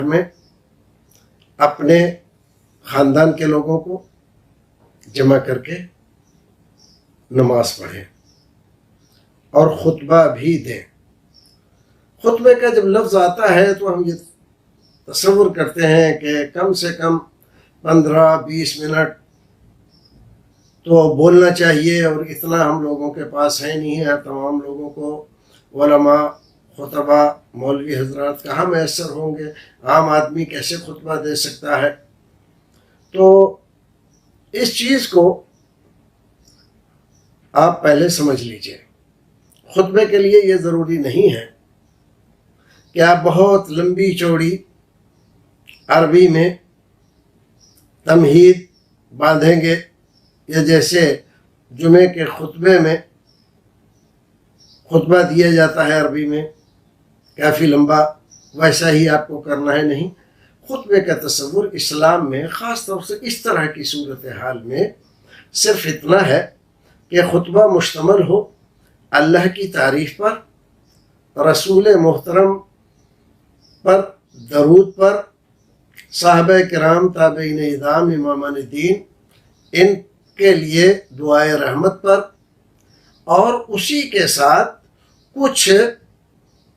میں اپنے خاندان کے لوگوں کو جمع کر کے نماز پڑھیں اور خطبہ بھی دیں۔ خطبے کا جب لفظ آتا ہے تو ہم یہ تصور کرتے ہیں کہ کم سے کم 15-20 منٹ تو بولنا چاہیے، اور اتنا ہم لوگوں کے پاس ہے نہیں ہے۔ تمام لوگوں کو علماء، خطبہ، مولوی حضرات کہاں میسر ہوں گے؟ عام آدمی کیسے خطبہ دے سکتا ہے؟ تو اس چیز کو آپ پہلے سمجھ لیجئے۔ خطبے کے لیے یہ ضروری نہیں ہے کہ آپ بہت لمبی چوڑی عربی میں تمہید باندھیں گے، یا جیسے جمعے کے خطبے میں خطبہ دیا جاتا ہے عربی میں کافی لمبا، ویسا ہی آپ کو کرنا ہے۔ نہیں، خطبے کا تصور اسلام میں خاص طور سے اس طرح کی صورتحال میں صرف اتنا ہے کہ خطبہ مشتمل ہو اللہ کی تعریف پر، رسول محترم پر، درود پر، صحابہ کرام، تابعین اعظام، امامان دین، ان کے لیے دعائے رحمت پر، اور اسی کے ساتھ کچھ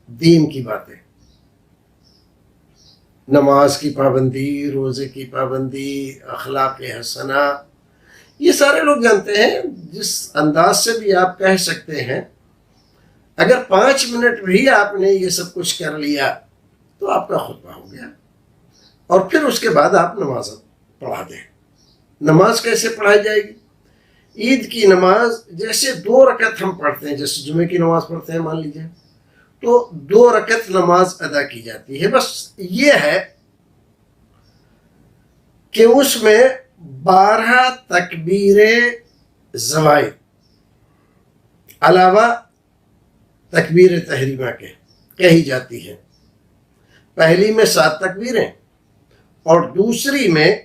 دین کی باتیں، نماز کی پابندی، روزے کی پابندی، اخلاق حسنہ، یہ سارے لوگ جانتے ہیں۔ جس انداز سے بھی آپ کہہ سکتے ہیں، اگر 5 منٹ بھی آپ نے یہ سب کچھ کر لیا تو آپ کا خطبہ ہو گیا، اور پھر اس کے بعد آپ نماز پڑھا دیں۔ نماز کیسے پڑھائی جائے گی؟ عید کی نماز جیسے 2 رکعت ہم پڑھتے ہیں، جیسے جمعے کی نماز پڑھتے ہیں مان لیجیے، تو 2 رکعت نماز ادا کی جاتی ہے۔ بس یہ ہے کہ اس میں 12 تکبیریں زوائد علاوہ تکبیر تحریمہ کے کہی جاتی ہیں۔ پہلی میں 7 تکبیریں اور دوسری میں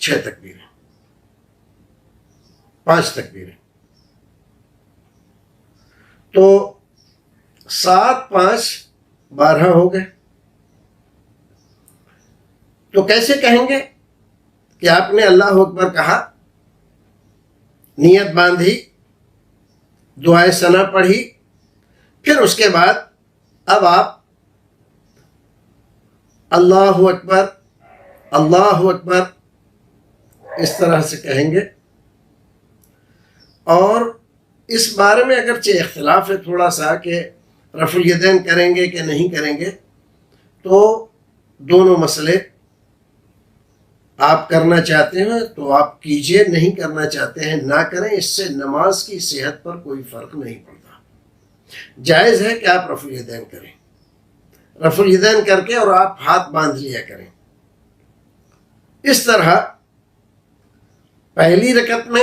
6 تکبیریں، 5 تکبیریں، تو 7 5 12 ہو گئے۔ تو کیسے کہیں گے کہ آپ نے اللہ اکبر کہا، نیت باندھی، دعائے ثنا پڑھی، پھر اس کے بعد اب آپ اللہ اکبر، اللہ اکبر اس طرح سے کہیں گے۔ اور اس بارے میں اگرچہ اختلاف ہے تھوڑا سا کہ رفع الیدین کریں گے کہ نہیں کریں گے، تو دونوں مسئلے، آپ کرنا چاہتے ہیں تو آپ کیجئے، نہیں کرنا چاہتے ہیں نہ کریں، اس سے نماز کی صحت پر کوئی فرق نہیں پڑتا۔ جائز ہے کہ آپ رفع الیدین کریں، رفع الیدین کر کے اور آپ ہاتھ باندھ لیا کریں۔ اس طرح پہلی رکعت میں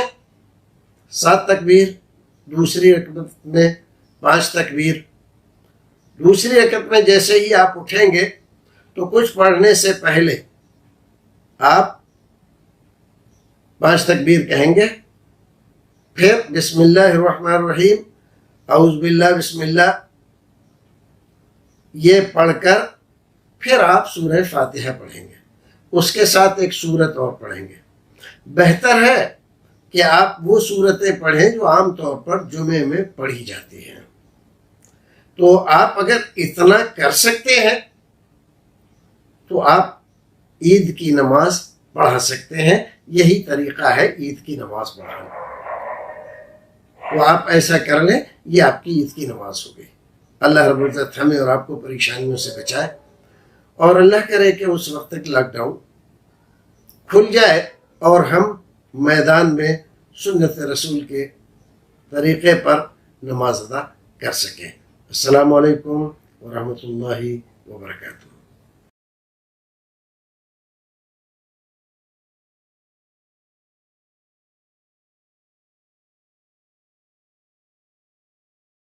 7 تکبیر، دوسری رکعت میں 5 تکبیر، دوسری رکعت میں جیسے ہی آپ اٹھیں گے تو کچھ پڑھنے سے پہلے آپ 5 تکبیر کہیں گے، پھر بسم اللہ الرحمن الرحیم، اعوذ باللہ، بسم اللہ، یہ پڑھ کر پھر آپ سورہ فاتحہ پڑھیں گے، اس کے ساتھ ایک سورت اور پڑھیں گے۔ بہتر ہے کہ آپ وہ سورتیں پڑھیں جو عام طور پر جمعے میں پڑھی جاتی ہیں۔ تو آپ اگر اتنا کر سکتے ہیں تو آپ عید کی نماز پڑھا سکتے ہیں۔ یہی طریقہ ہے عید کی نماز پڑھانا۔ تو آپ ایسا کر لیں، یہ آپ کی عید کی نماز ہو گئی۔ اللہ رب العزت ہمیں اور آپ کو پریشانیوں سے بچائے، اور اللہ کرے کہ اس وقت تک لاک ڈاؤن کھل جائے اور ہم میدان میں سنت رسول کے طریقے پر نماز ادا کر سکیں۔ السلام علیکم ورحمۃ اللہ وبرکاتہ۔